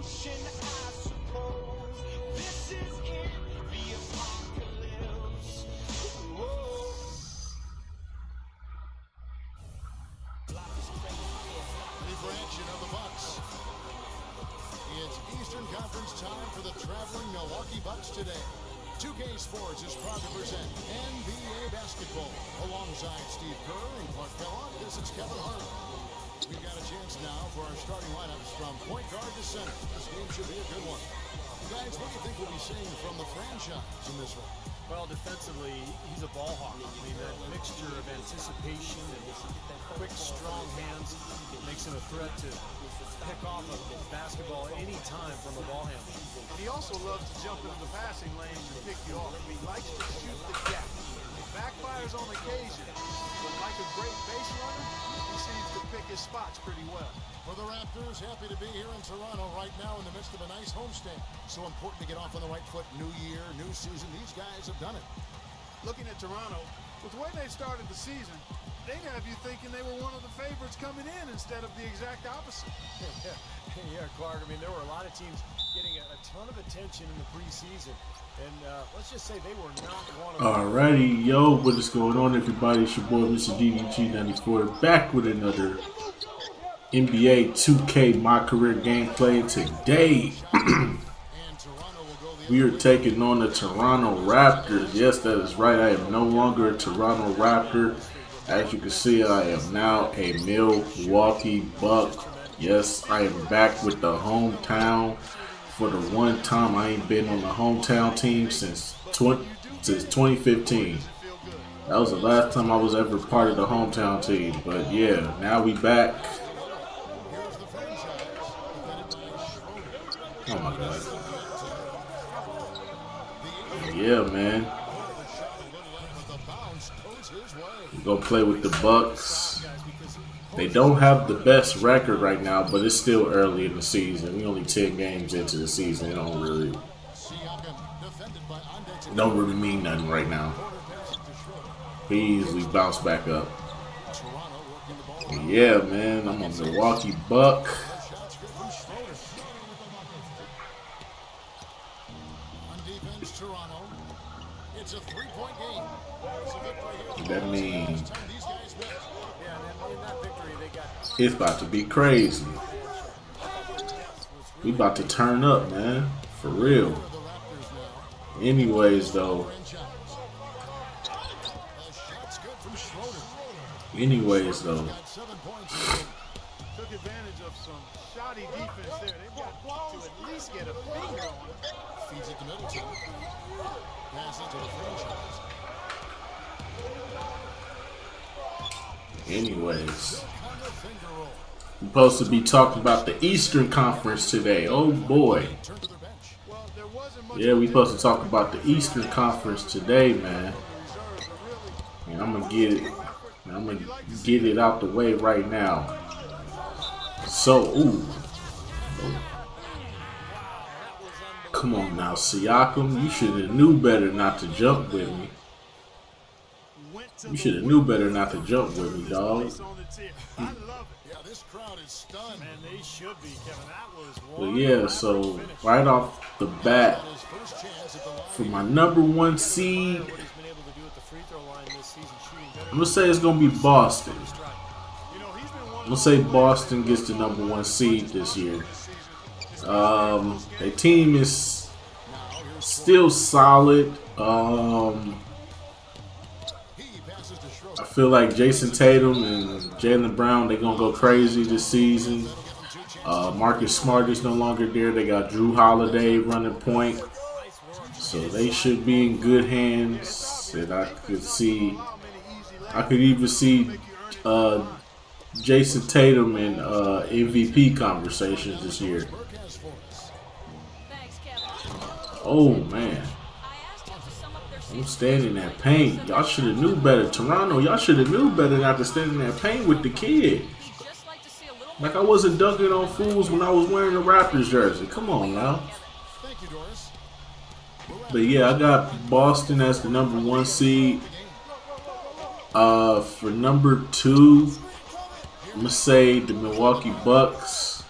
Refraction of the Bucks. It's Eastern Conference time for the traveling Milwaukee Bucks today. 2K Sports is proud to present NBA basketball. Alongside Steve Kerr and Clark Kellogg, this is Kevin Hart. We've got a chance now for our starting lineups from point guard to center. This game should be a good one. Guys, what do you think we'll be seeing from the franchise in this one? Well, defensively, he's a ball hawk. I mean, that mixture of anticipation and quick, strong hands makes him a threat to pick off a basketball any time from a ball handler. He also loves to jump into the passing lanes and pick you off. He likes to shoot the gap. It backfires on occasion, but like a great base runner, he seems to pick his spots pretty well. For the Raptors, happy to be here in Toronto right now in the midst of a nice homestand. So important to get off on the right foot. New year, new season. These guys have done it. Looking at Toronto, with the way they started the season, they'd have you thinking they were one of the favorites coming in instead of the exact opposite. Yeah, Clark, I mean, there were a lot of teams getting a ton of attention in the preseason. And let's just say they were not one of them. Alrighty, yo, what is going on, everybody? It's your boy, Mr. DDG94, back with another NBA 2K Mycareer gameplay. Today, we are taking on the Toronto Raptors. Yes, that is right. I am no longer a Toronto Raptor. As you can see, I am now a Milwaukee Buck. Yes, I am back with the hometown for the one time. I ain't been on the hometown team since 2015. That was the last time I was ever part of the hometown team. But yeah, now we back. Oh my God. Yeah, man. We're gonna play with the Bucks. They don't have the best record right now, but it's still early in the season. We only 10 games into the season. It don't really mean nothing right now. We easily bounce back up. Yeah, man. I'm a Milwaukee Buck. That means it's about to be crazy. We about to turn up, man. For real. Anyways, though. Took advantage of some shoddy defense there. They've got to at least get a finger on it. Feeds it to Middleton. Passes to the franchise. Anyways, we're supposed to be talking about the Eastern Conference today. Oh boy. Yeah, we're supposed to talk about the Eastern Conference today, man. And I'm gonna get it out the way right now. So, come on now, Siakam. You should have knew better not to jump with me. You should have knew better not to jump with me, dog. But yeah, so right off the bat, for my #1 seed, I'm gonna say it's gonna be Boston. I'm gonna say Boston gets the #1 seed this year. Their team is still solid. I feel like Jason Tatum and Jaylen Brown, they're going to go crazy this season. Marcus Smart is no longer there. They got Drew Holiday running point. So they should be in good hands. And I could even see Jason Tatum in MVP conversations this year. Oh, man. I'm standing in that paint. Y'all should have knew better. Toronto, y'all should have knew better not to stand in that paint with the kid. Like I wasn't dunking on fools when I was wearing the Raptors jersey. Come on now. But yeah, I got Boston as the #1 seed. For #2, I'm gonna say the Milwaukee Bucks.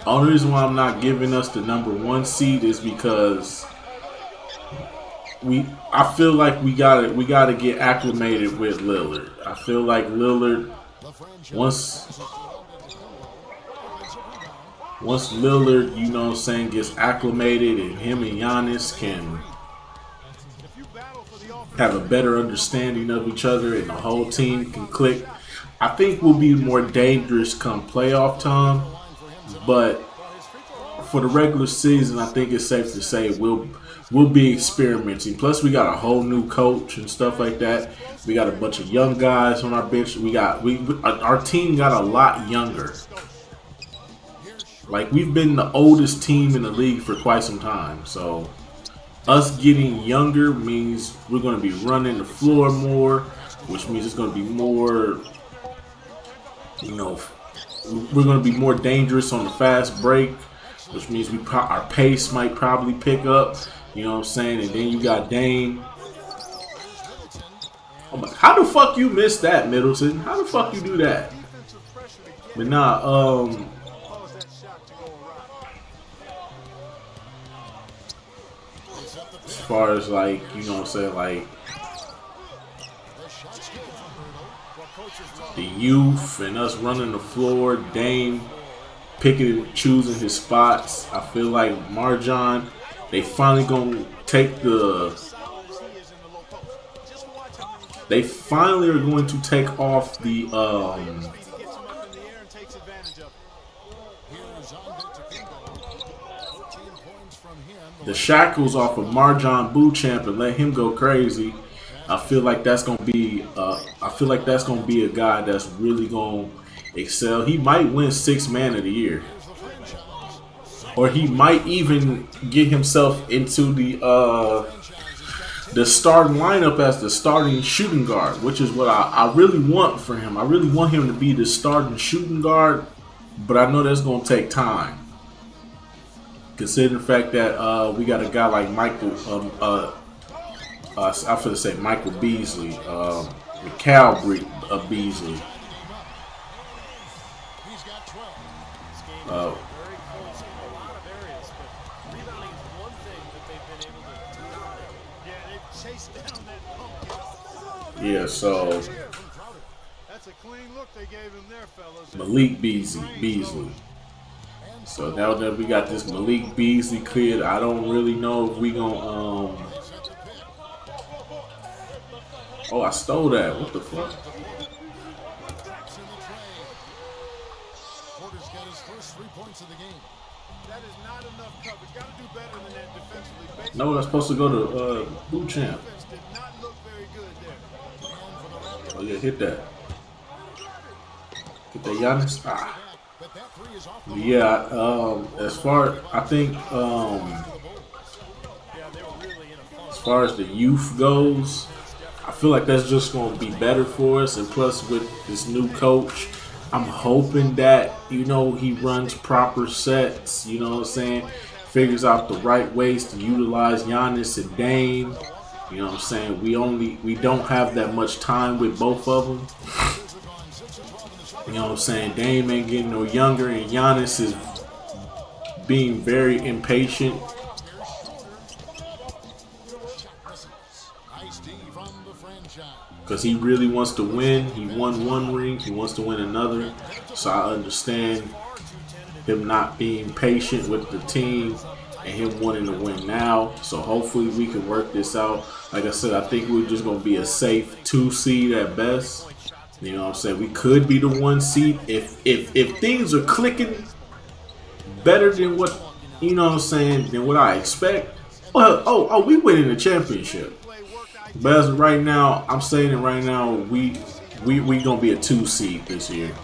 Only reason why I'm not giving us the #1 seed is because I feel like we gotta get acclimated with Lillard. I feel like Lillard once Lillard, you know what I'm saying, gets acclimated and him and Giannis can have a better understanding of each other and the whole team can click, I think we'll be more dangerous come playoff time. But for the regular season, I think it's safe to say we'll be experimenting. Plus, we got a whole new coach and stuff like that. We got a bunch of young guys on our bench. Our team got a lot younger. Like, we've been the oldest team in the league for quite some time. So us getting younger means we're going to be running the floor more, which means it's going to be more, you know, we're going to be more dangerous on the fast break, which means our pace might probably pick up. You know what I'm saying? And then you got Dame. Oh my, how the fuck you missed that, Middleton? How the fuck you do that? But nah, as far as, like, you know what I'm saying, like the youth and us running the floor, Dame picking and choosing his spots. I feel like Marjan, they finally gonna take they finally are going to take off the shackles off of Marjan Beauchamp and let him go crazy. I feel like that's gonna be a guy that's really gonna excel. He might win 6th Man of the Year, or he might even get himself into the starting lineup as the starting shooting guard, which is what I really want for him. I really want him to be the starting shooting guard, but I know that's gonna take time, considering the fact that we got a guy like Michael. I was going to say Michael Beasley, Mycareer Beasley. Yeah, so that's a clean look they gave him there, fellas. Malik Beasley. So now that we got this Malik Beasley cleared, I don't really know if we gonna oh, I stole that. What the fuck? No, that's supposed to go to Beauchamp. Oh yeah, hit that. Get that Giannis. Ah. Yeah, as far as the youth goes, I feel like that's just going to be better for us. And plus, with this new coach, I'm hoping that, you know, he runs proper sets, you know what I'm saying? Figures out the right ways to utilize Giannis and Dame. You know what I'm saying? We don't have that much time with both of them. You know what I'm saying? Dame ain't getting no younger, and Giannis is being very impatient. Because he really wants to win. He won 1 ring. He wants to win another. So I understand him not being patient with the team and him wanting to win now. So hopefully we can work this out. Like I said, I think we're just going to be a safe 2 seed at best. You know what I'm saying? We could be the 1 seed if things are clicking better than what, you know what I'm saying, than what I expect. Well, we winning the championship. But as of right now, I'm saying it right now, we gonna be a 2 seed this year.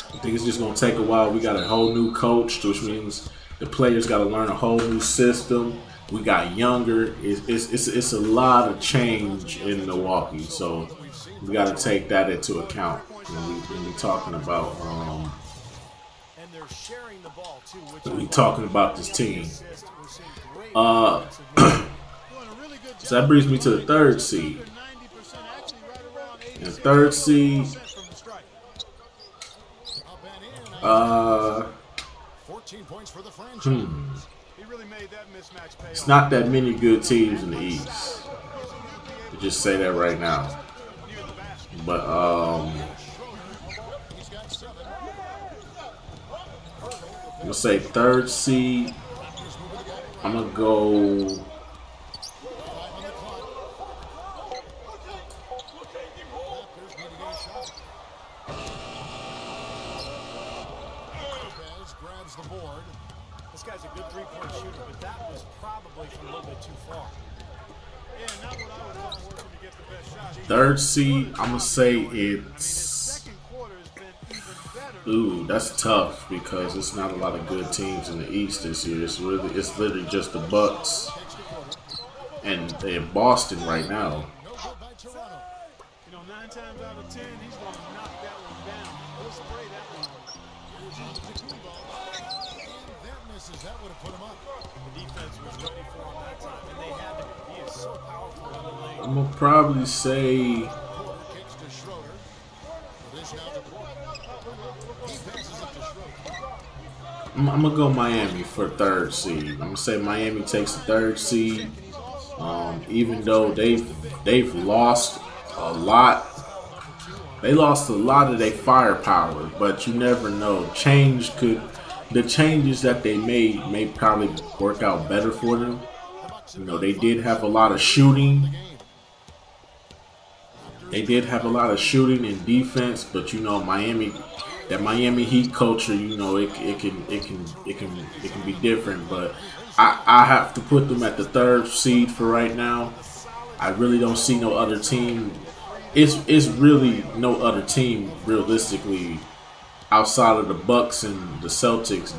I think it's just gonna take a while. We got a whole new coach, which means the players got to learn a whole new system. We got younger. It's a lot of change in Milwaukee, so we got to take that into account when we talking about this team. So that brings me to the 3rd seed. And the 3rd seed, 14 points for the franchise. He really made that mismatch pay It's off. not that many good teams in the East. Just say that right now. But He's got 7. I'm gonna say third seed. I'm gonna go. 5 on the clock. Raptors need to get a shot. Lopez grabs the board. This guy's a good three-point shooter, but that was probably from a little bit too far. Yeah, not what I would call working to get the best shot. Third seed, I'm gonna say it's. Second quarter has been even better. Ooh, that's tough because it's not a lot of good teams in the East this year. It's literally just the Bucks and they're Boston right now. No good by Toronto. You know, 9 times out of 10, he's going to knock that one down. He'll spray that one. And that misses. That would have put him up. The defense was ready for him that time, and they had to be. He is so powerful in the lane. I'm gonna probably say Porter kicks to Schroeder. This now to Porter. He passes it to Schroeder. I'm gonna go Miami for third seed. I'm gonna say Miami takes the third seed. Even though they've lost a lot. They lost a lot of their firepower, but you never know. The changes that they made may probably work out better for them. You know, they did have a lot of shooting. They did have a lot of shooting and defense, but you know, that Miami Heat culture, you know, it can be different. But I have to put them at the third seed for right now. I really don't see no other team. It's really no other team realistically outside of the Bucks and the Celtics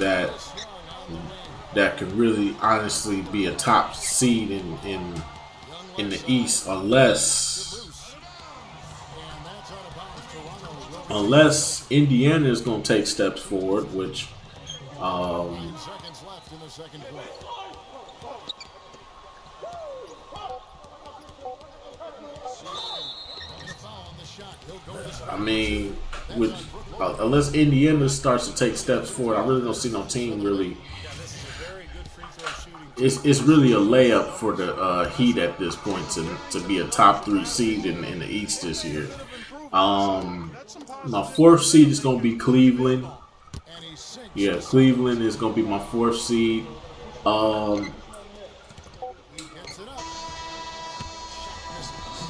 that can really honestly be a top seed in the East unless Indiana is going to take steps forward, which 9 seconds left in the second quarter. I mean, unless Indiana starts to take steps forward, I really don't see no team really. It's really a layup for the Heat at this point to be a top 3 seed in the East this year. My fourth seed is going to be Cleveland. Yeah, Cleveland is going to be my fourth seed.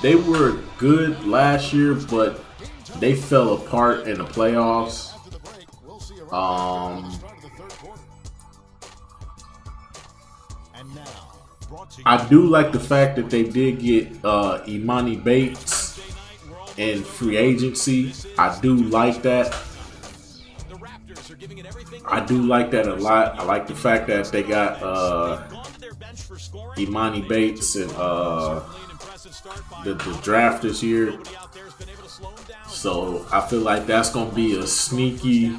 They were good last year, but they fell apart in the playoffs. I do like the fact that they did get Imani Bates in free agency. I do like that. I do like that a lot. I like the fact that they got Imani Bates and the draft this year. So I feel like that's going to be a sneaky.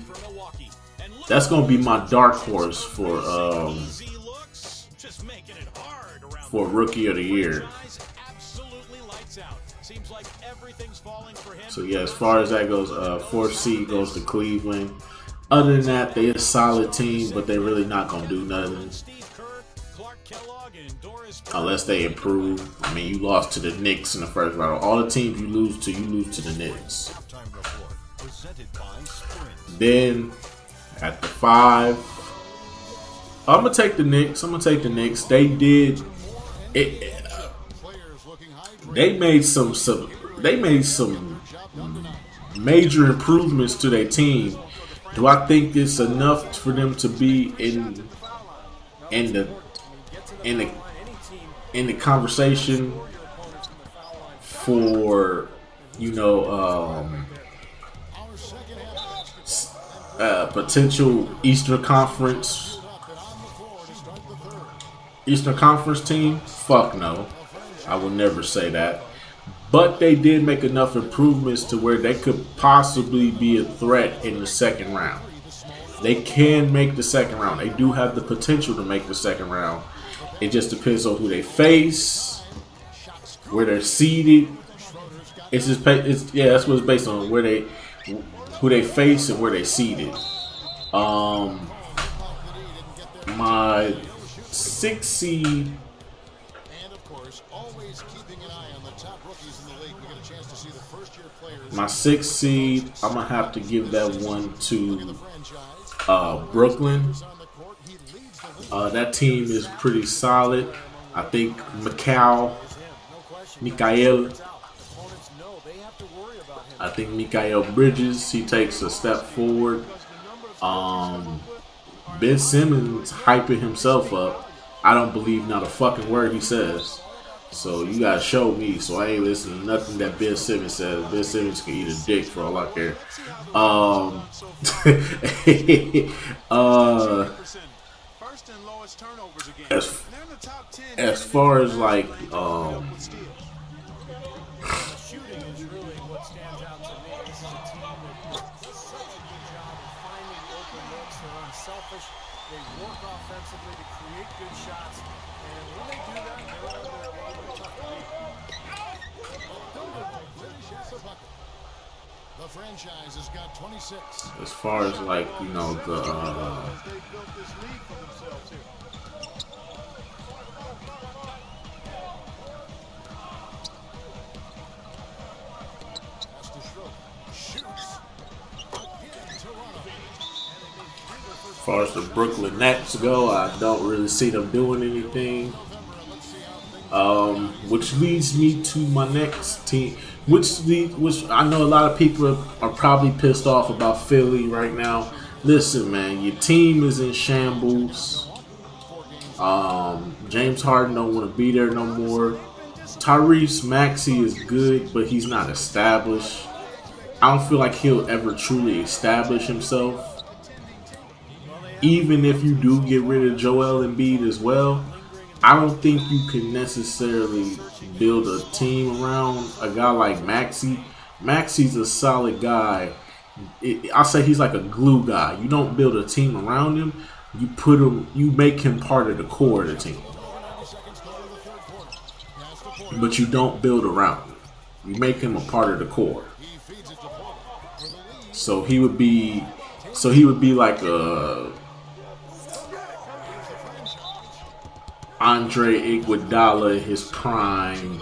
That's going to be my dark horse for Rookie of the Year. So yeah, as far as that goes, fourth seed goes to Cleveland. Other than that, they're a solid team, but they're really not going to do nothing unless they improve. I mean, you lost to the Knicks in the first round. All the teams you lose to the Knicks. Then at the 5, I'm gonna take the Knicks. They did it. They made some major improvements to their team. Do I think it's enough for them to be in the conversation for, you know, potential Eastern Conference team? Fuck no. I will never say that. But they did make enough improvements to where they could possibly be a threat in the second round. They can make the second round. They do have the potential to make the second round. It just depends on who they face, where they're seeded. That's what it's based on, where who they face and where they seeded. My 6th seed. My 6th seed, I'm gonna have to give that one to Brooklyn. That team is pretty solid. I think Mycareer. I think Mykael Bridges, he takes a step forward. Ben Simmons hyping himself up. I don't believe not a fucking word he says. So you gotta show me. So I ain't listening to nothing that Ben Simmons says. Ben Simmons can eat a dick for all I care. As far as like Shooting is really what stands out to me. This is a team that does such a good job of finding open looks. They're unselfish. They work offensively to create good shots. And when they do that, they're out of their game. They're tough to beat. The franchise has got 26. as far as like, you know, the as far as the Brooklyn Nets go, I don't really see them doing anything. Which leads me to my next team, which I know a lot of people are probably pissed off about Philly right now. Listen, man, your team is in shambles. James Harden don't want to be there no more. Tyrese Maxey is good, but he's not established. I don't feel like he'll ever truly establish himself. Even if you do get rid of Joel Embiid as well, I don't think you can necessarily build a team around a guy like Maxey. Maxey's a solid guy. I'll say he's like a glue guy. You don't build a team around him. You put him. You make him part of the core of the team. But you don't build around him. You make him a part of the core. So he would be. So he would be like a Andre Iguodala in his prime,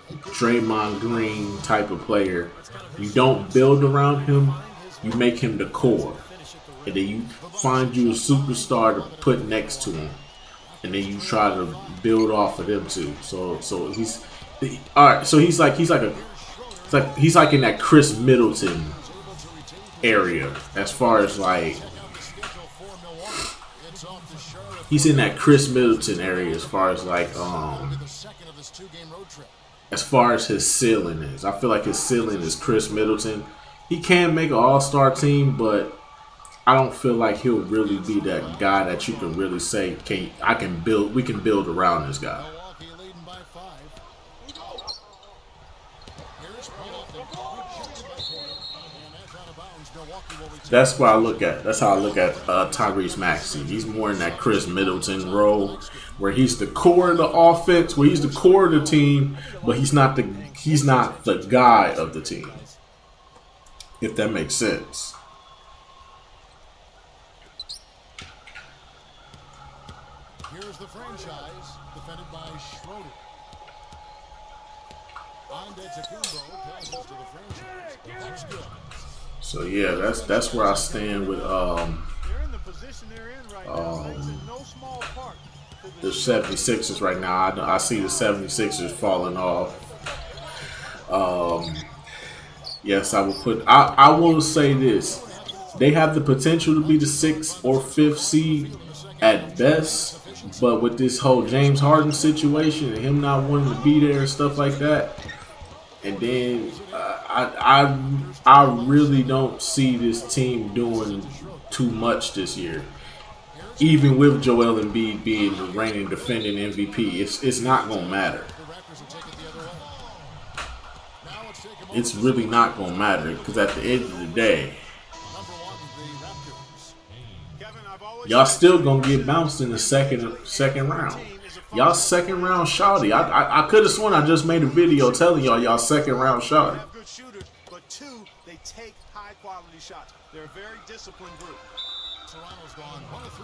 Draymond Green type of player. You don't build around him, you make him the core. And then you find you a superstar to put next to him. And then you try to build off of them too. So he's alright, so he's like in that Chris Middleton area as far as like he's in that Chris Middleton area as far as like as far as his ceiling is. I feel like his ceiling is Chris Middleton. He can make an all-star team, but I don't feel like he'll really be that guy that you can really say, we can build around this guy. That's what I look at. That's how I look at Tyrese Maxey. He's more in that Chris Middleton role, where he's the core of the offense, where he's the core of the team, but he's not the guy of the team. If that makes sense. Here's the franchise, defended by Schroeder. Antetokounmpo passes to the franchise. That's good. So yeah, that's where I stand with the 76ers right now. I see the 76ers falling off. Yes, I will put. I will say this: they have the potential to be the 6th or 5th seed at best. But with this whole James Harden situation and him not wanting to be there and stuff like that, and then I really don't see this team doing too much this year. Even with Joel Embiid being the reigning defending MVP, it's not gonna matter. It's really not gonna matter because at the end of the day, y'all still gonna get bounced in the second round. Y'all second round shawty. I could have sworn I just made a video telling y'all second round shawty. But two, they take high quality shots. They're a very disciplined group.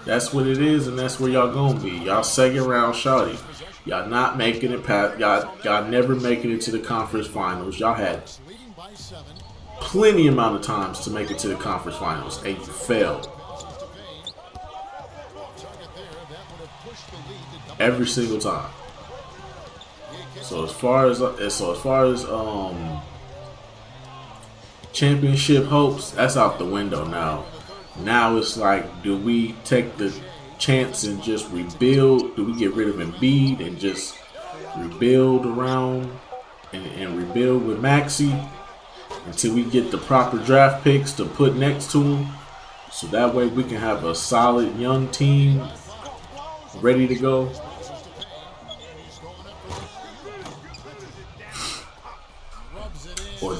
That's what it is, and that's where y'all gonna be. Y'all second round shawty. Y'all not making it past. Y'all never making it to the conference finals. Y'all had plenty amount of times to make it to the conference finals, and you failed every single time. So as far as championship hopes, that's out the window now. Now it's like, do we take the chance and just rebuild? Do we get rid of Embiid and just rebuild around and rebuild with Maxey until we get the proper draft picks to put next to him? So that way we can have a solid young team ready to go. Or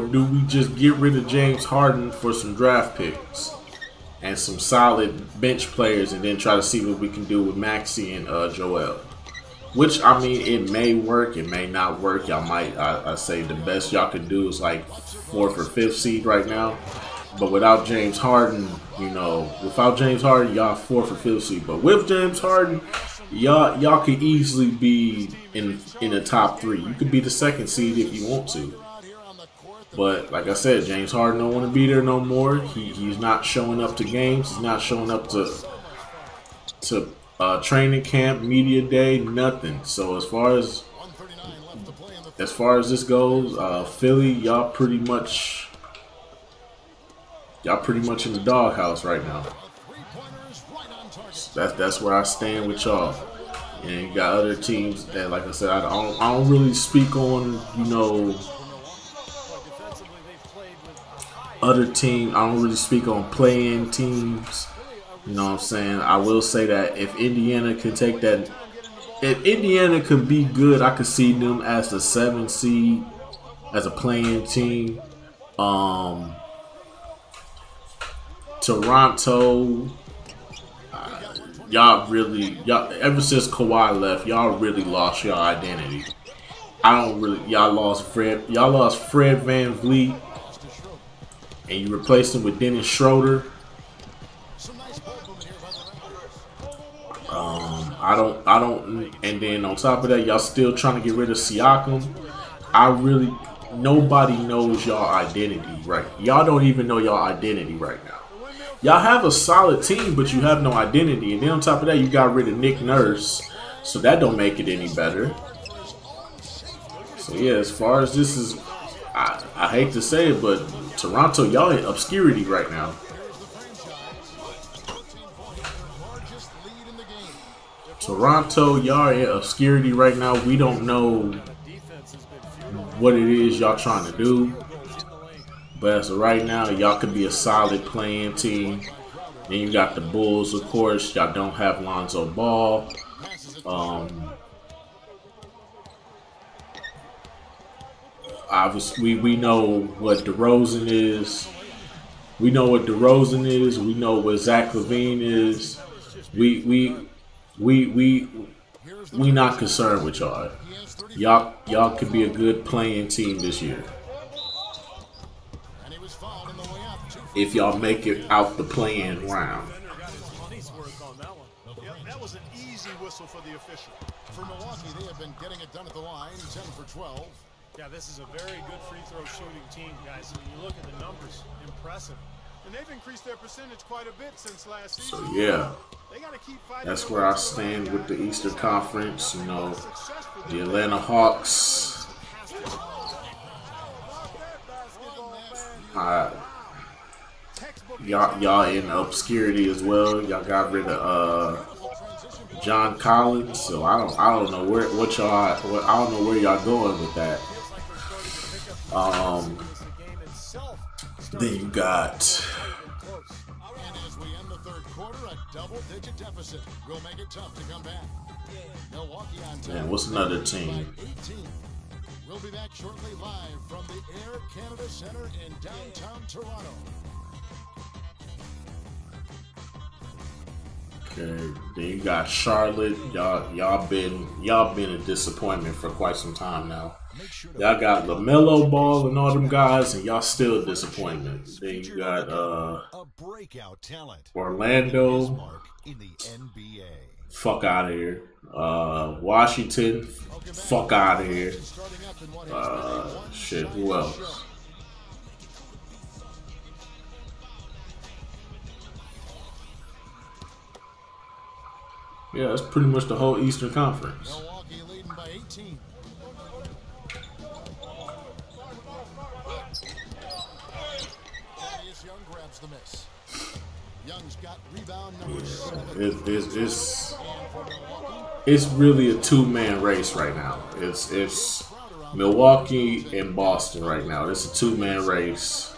do we just get rid of James Harden for some draft picks and some solid bench players, and then try to see what we can do with Maxey and Joel? Which, I mean, it may work, it may not work. Y'all might, I say the best y'all could do is like 4th or 5th seed right now. But without James Harden, you know, without James Harden, y'all 4th or 5th seed. But with James Harden, y'all could easily be in the top 3. You could be the 2nd seed if you want to. But like I said, James Harden don't want to be there no more. He's not showing up to games. He's not showing up to training camp, media day, nothing. So as far as this goes, Philly, y'all pretty much in the doghouse right now. That's where I stand with y'all. And you got other teams that, like I said, I don't really speak on, you know, other teams. I don't really speak on play-in teams. You know what I'm saying? I will say that if Indiana can take that, if Indiana could be good, I could see them as the 7th seed, as a play-in team. Toronto, y'all ever since Kawhi left, y'all really lost your identity. Y'all lost Fred VanVleet, and you replaced him with Dennis Schroeder. And then on top of that, y'all still trying to get rid of Siakam. Nobody knows y'all identity right. Y'all don't even know y'all identity right now. Y'all have a solid team, but you have no identity. And then on top of that, you got rid of Nick Nurse, so that don't make it any better. So yeah, as far as this is, I hate to say it, but Toronto, y'all in obscurity right now. Toronto, y'all in obscurity right now. We don't know what it is y'all trying to do. But as of right now, y'all could be a solid playing team. Then you got the Bulls, of course. Y'all don't have Lonzo Ball. Obviously, we know what DeRozan is. We know what Zach LaVine is. We not concerned with y'all. Y'all could be a good playing team this year. If y'all make it out the playing round. That was an easy whistle for the official. For Milwaukee, they have been getting it done at the line, 10 for 12. Yeah, this is a very good free throw shooting team, guys. When you look at the numbers, impressive. And they've increased their percentage quite a bit since last season. So yeah, They gotta keep fighting. that's where I stand with the Eastern Conference. You know, the Atlanta Hawks. Y'all in obscurity as well. Y'all got rid of John Collins, so I don't know where y'all going with that. Then you got. And as we end the third quarter, a double-digit deficit will make it tough to come back. Milwaukee on top. Man, what's another team? 18. We'll be back shortly live from the Air Canada Center in downtown Toronto. Okay, then you got Charlotte. Y'all been a disappointment for quite some time now. Y'all got LaMelo Ball and all them guys, and y'all still disappointment. Then you got Orlando. Fuck out of here. Washington. Fuck out of here. Shit, who else? Yeah, that's pretty much the whole Eastern Conference. Milwaukee leading by 18. Young grabs the miss. Young's got rebound number 7. It's really a two-man race right now. It's Milwaukee and Boston right now. It's a two-man race.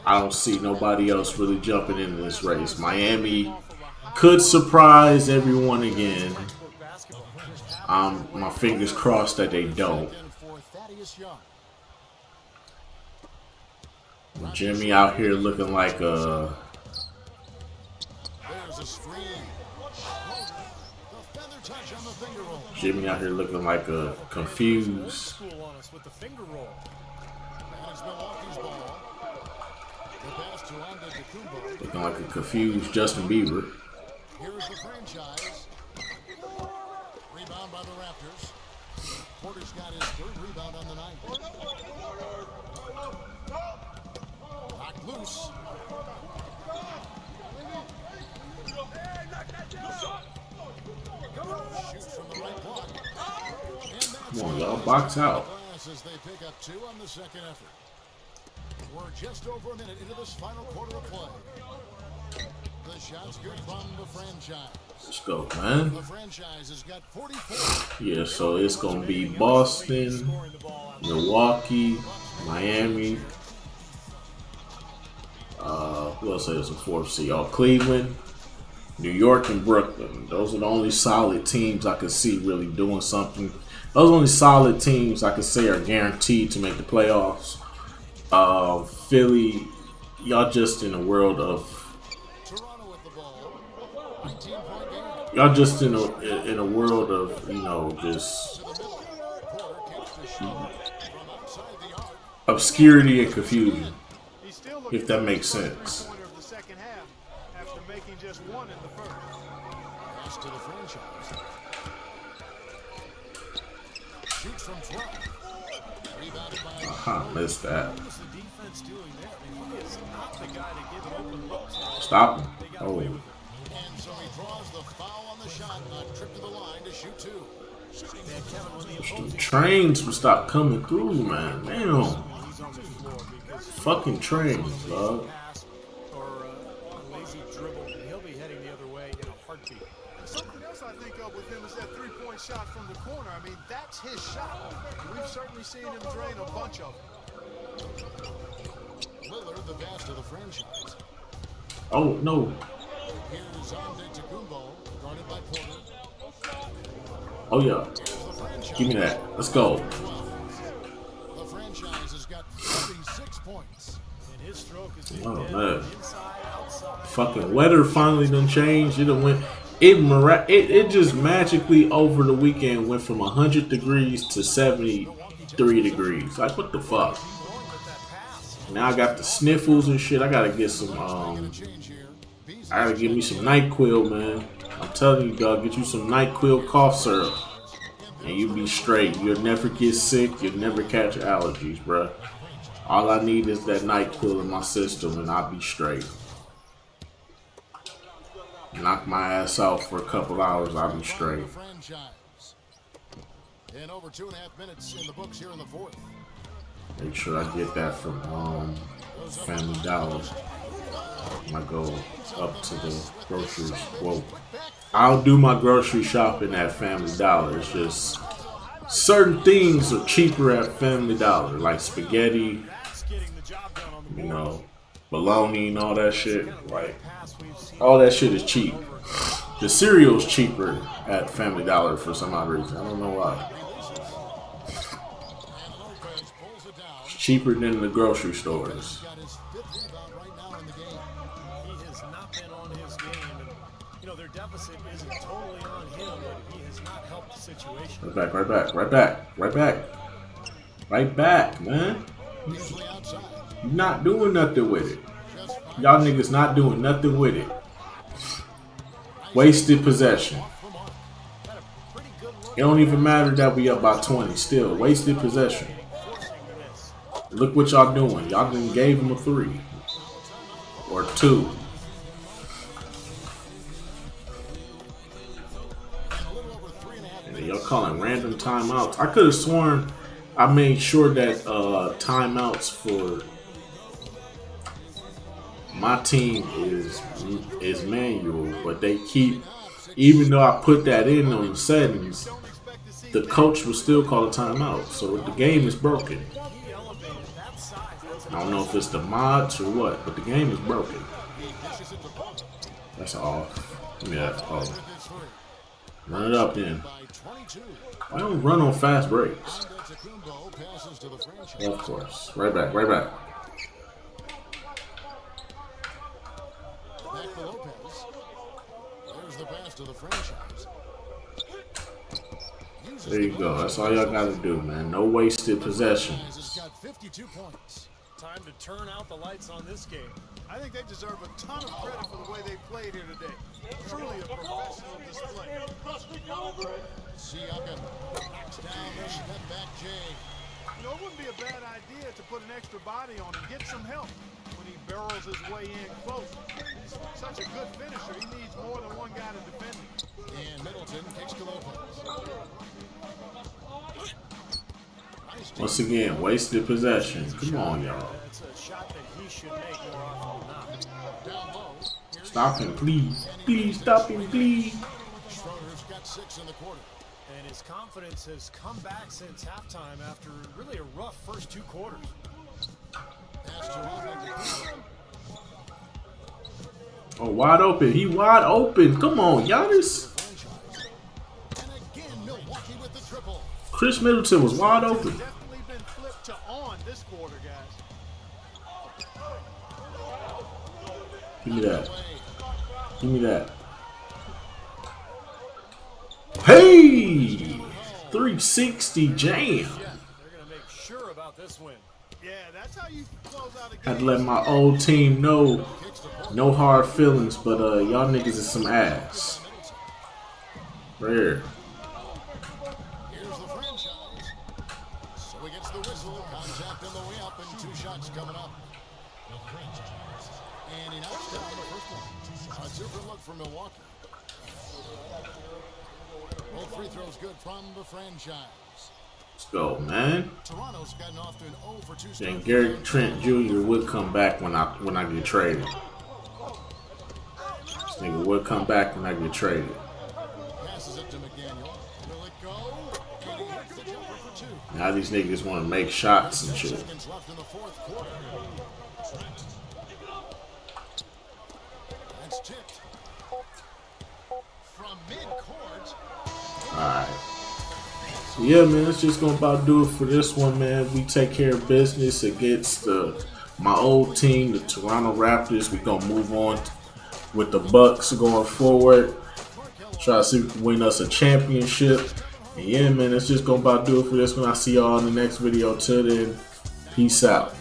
I don't see nobody else really jumping into this race. Miami could surprise everyone again. My fingers crossed that they don't. Jimmy out here looking like a... Jimmy out here looking like a confused... Looking like a confused Justin Bieber. Here's the franchise. Rebound by the Raptors. Porter's got his 3rd rebound on the night. Knocked loose. Shoots from the right block. Come on, y'all, box out. As they pick up 2 on the second effort. We're just over a minute into this final quarter of play. The shot's good from the franchise. Let's go, man. The franchise has got 44. Yeah, so it's gonna be Boston, Milwaukee, Miami. Who else is a 4th seed? Oh, Cleveland, New York, and Brooklyn. Those are the only solid teams I could see really doing something. Those are the only solid teams I could say are guaranteed to make the playoffs. Philly, y'all just in a world of... Y'all just in a world of, you know, just obscurity and confusion, if that makes sense. Missed that. Stop him. Oh. And so he draws the foul on the shot, a trip to the line to shoot 2. The trains will stop coming through, man. Damn. Fucking trains, dog. Something else I think of with him is that 3-point shot from the corner. I mean, that's his shot. We've certainly seen him drain a bunch of them. Lillard, the best of the franchise. Oh, no. Here's Antetokounmpo, guarded by Porter. Oh, yeah. Give me that. Let's go. The franchise has got 36 points. And his stroke is Oh, man. Fucking weather finally done changed. It done went... It just magically over the weekend went from 100 degrees to 73 degrees. Like, what the fuck? Now I got the sniffles and shit. I gotta get some, I gotta get me some NyQuil, man. I'm telling you, dog, get you some NyQuil cough syrup. And you be straight. You'll never get sick. You'll never catch allergies, bruh. All I need is that NyQuil in my system and I'll be straight. Knock my ass out for a couple hours, I'll be straight. And over 2.5 minutes in the books here in the 4th. Make sure I get that from Family Dollar when I go up to the groceries. Well, I'll do my grocery shopping at Family Dollar. It's just certain things are cheaper at Family Dollar, like spaghetti, you know, bologna and all that shit. Like, all that shit is cheap. The cereal's cheaper at Family Dollar for some odd reason. I don't know why. It's cheaper than the grocery stores. He has not been on his game. And, you know, their deficit isn't totally on him, but he has not helped the situation. Right back, right back, right back, right back. Right back, man. Usually outside. You're not doing nothing with it. Y'all niggas not doing nothing with it. Wasted possession. It don't even matter that we up by 20. Still, wasted possession. Look what y'all doing. Y'all done gave him a 3 or 2. And y'all calling random timeouts. I could have sworn I made sure that timeouts for my team is manual, but they keep, even though I put that in on the settings, the coach will still call a timeout. So the game is broken. I don't know if it's the mods or what, but the game is broken. That's off. Yeah, that's off. Run it up then. I don't run on fast breaks. Of course. Right back, right back. Back to Lopez. There's the pass to the franchise. There you go. That's all y'all got to do, man. No wasted possessions. Got 52 points. Time to turn out the lights on this game. I think they deserve a ton of credit for the way they played here today. Truly a professional display. Siaka knocks down the step back J. You know, it wouldn't be a bad idea to put an extra body on and get some help when he barrels his way in close. He's such a good finisher, he needs more than one guy to defend him. And Middleton kicks to Lopez. Nice Once again, wasted possession. Come on, y'all. That's a shot that he should make more often than not. down low. Stop him, please. Please stop him, please. Schroeder's got 6 in the quarter. And his confidence has come back since halftime after really a rough first 2 quarters. Pass to Robin. Oh, wide open. He wide open. Come on, Giannis. And again, Milwaukee with the triple. Chris Middleton was wide open. Definitely been flipped to on this quarter, guys. Give me that. Give me that. Hey! 360 jam. They're going to make sure about this win. Yeah, that's how you close out a game. Had to let my old team know. No hard feelings, but y'all niggas is some ass. Right here. Here's the franchise. So he gets the whistle. Contact on the way up and 2 shots coming up. And he knocks down the first one. A different look for Milwaukee. Both free throws good from the franchise. Let's go, man. Toronto's gotten off to an 0 for 2 start. And Gary Trent Jr. would come back when I get traded. This nigga would come back when I get traded. Passes it to McDaniel. Will it go? And he hits the jumper for 2. Now these niggas want to make shots and shit. Seconds left in the 4th quarter. That's tipped. From mid-court. Alright. So yeah, man, that's just gonna about do it for this one, man. We take care of business against my old team, the Toronto Raptors. We gonna move on with the Bucks going forward. Try to see if we can win us a championship. And yeah, man, that's just gonna about do it for this one. I'll see y'all in the next video. Till then, peace out.